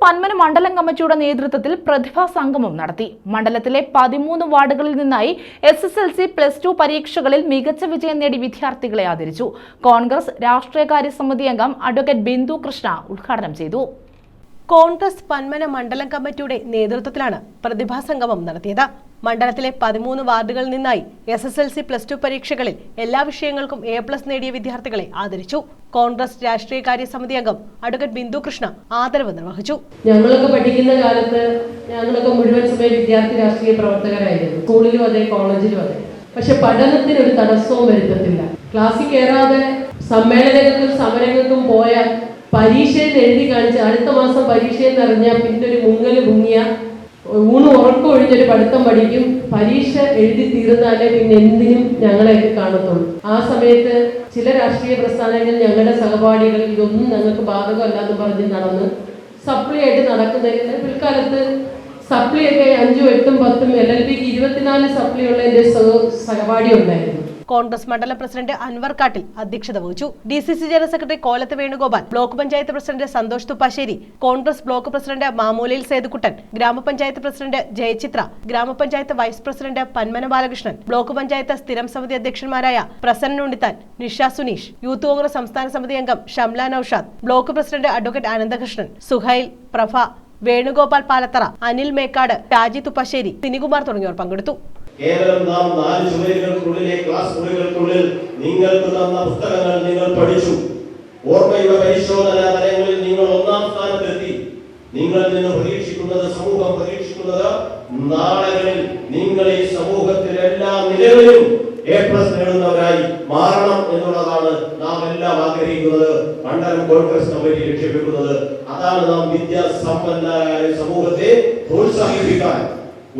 പന്മന മണ്ഡലം കമ്മിറ്റിയുടെ നേതൃത്വത്തിൽ പ്രതിഭാ സംഗമം നടത്തി. മണ്ഡലത്തിലെ 13 വാർഡുകളിൽ നിന്നായി SSLC +2 പരീക്ഷകളിൽ മികച്ച വിജയം നേടി വിദ്യാർത്ഥികളെ ആദരിച്ചു. കോൺഗ്രസ് രാഷ്ട്രീയകാര്യ സമിതി അംഗം അഡ്വക്കേറ്റ് ബിന്ദു കൃഷ്ണ ഉദ്ഘാടനം ചെയ്തു. കോൺഗ്രസ് പന്മന മണ്ഡലം കമ്മിറ്റിയുടെ നേതൃത്വത്തിലാണ് പ്രതിഭാ സംഗമം നടത്തിയത്. മണ്ഡലത്തിലെ 13 വാർഡുകളിൽ നിന്നായി SSLC +2 പരീക്ഷകളിൽ എല്ലാ വിഷയങ്ങൾക്കും A+ നേടിയ വിദ്യാർത്ഥികളെ ആദരിച്ചു. കോൺഗ്രസ് രാഷ്ട്രീയകാര്യ സമിതി അംഗം അഡ്വക്കേറ്റ് ബിന്ദു കൃഷ്ണ ആദരവ് നിർവഹിച്ചു. ഞങ്ങളൊക്കെ പഠിക്കുന്ന കാലത്ത് ഞങ്ങളൊക്കെ മുഴുവൻ സമയം വിദ്യാർത്ഥി രാഷ്ട്രീയ പ്രവർത്തകരായിരുന്നു. സ്കൂളിലും അതെ, കോളേജിലും അതെ. പക്ഷെ പഠനത്തിന് ഒരു തടസ്സവും വരുത്തത്തില്ല. ക്ലാസ്സിൽ കയറാതെ സമ്മേളനങ്ങൾക്കും സമരങ്ങൾക്കും പോയാൽ പരീക്ഷയിൽ എഴുതി കാണിച്ച് അടുത്ത മാസം പരീക്ഷയെന്ന് അറിഞ്ഞാൽ പിന്നെ ഒരു മുങ്ങിയ ഉറക്കം ഒഴിഞ്ഞൊരു പഠിത്തം പഠിക്കും. പരീക്ഷ എഴുതി തീർന്നാലേ പിന്നെ എന്തിനും ഞങ്ങളെയൊക്കെ കാണത്തുള്ളൂ. ആ സമയത്ത് ചില രാഷ്ട്രീയ പ്രസ്ഥാനങ്ങൾ ഞങ്ങളുടെ സഹപാഠികൾ ഇതൊന്നും ഞങ്ങൾക്ക് ബാധകമല്ലാന്ന് പറഞ്ഞ് നടന്ന് സപ്ലി ആയിട്ട് നടക്കുന്നതിന് പിൽക്കാലത്ത് സപ്ലിയൊക്കെ 5, 8, 10 LLBക്ക് 24 സപ്ലി ഉള്ള എൻ്റെ സഹപാഠി ഉണ്ടായിരുന്നു. കോൺഗ്രസ് മണ്ഡലം പ്രസിഡന്റ് അൻവർ കാട്ടിൽ അധ്യക്ഷത വഹിച്ചു. DCC general secretary Kolath Venugopal, block panchayat president Santhosh Thuppassery, Congress block president Mamoolayil Sethukuttan, ഗ്രാമപഞ്ചായത്ത് പ്രസിഡന്റ് ജയചിത്ര, ഗ്രാമപഞ്ചായത്ത് vice president Panmana Balakrishnan, block panchayat സ്ഥിരം സമിതി അധ്യക്ഷന്മാരായ പ്രസന്ന ഉണ്ണിത്താൻ, നിഷ സുനീഷ്, യൂത്ത് കോൺഗ്രസ് സംസ്ഥാന സമിതി അംഗം Shamla Noushad, block president advocate Ananthakrishnan, Suhail, Prabha, Venugopal Palathara, Anil Mekkad, Shaji Thuppassery, Sinikumar തുടങ്ങിയവർ പങ്കെടുത്തു. കേവലം നാം 4 ചുവരുകൾക്കുള്ളിലെ ക്ലാസ് മുറികൾക്കുള്ളിൽ നിങ്ങൾക്ക് തന്ന പുസ്തകങ്ങൾ നിങ്ങൾ പഠിച്ചു. ഓർമ്മയുടെ പരിശോധന തലങ്ങളിൽ നിങ്ങൾ 1ാം സ്ഥാനത്തെത്തി. നിങ്ങളിൽ നിന്ന് പ്രതീക്ഷിക്കുന്നത്, സമൂഹം പ്രതീക്ഷിക്കുന്നത്, നാളുകളിൽ നിങ്ങൾ ഈ സമൂഹത്തിലെ എല്ലാ നിലകളിലും A+ നേടുന്നവരായി മാറണം എന്നുള്ളതാണ് നാം എല്ലാം ആഗ്രഹിക്കുന്നത്. മണ്ഡലം കോൺഗ്രസ് കമ്മിറ്റി ലക്ഷ്യമിടുന്നത് അതാണ്. നാം വിദ്യാസമ്പന്നരായ സമൂഹത്തെ പ്രോത്സാഹിപ്പിക്കാൻ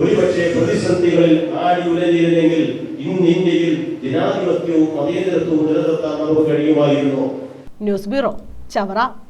ഒരുപക്ഷെ പ്രതിസന്ധികളിൽ ആടി ഉലഞ്ഞിരുന്നെങ്കിൽ ഇന്ന് ഇന്ത്യയിൽ ജനാധിപത്യവും മതേതരത്വവും നിലനിർത്താൻ നമുക്ക് കഴിയുമായിരുന്നു. News bureau, Chavara.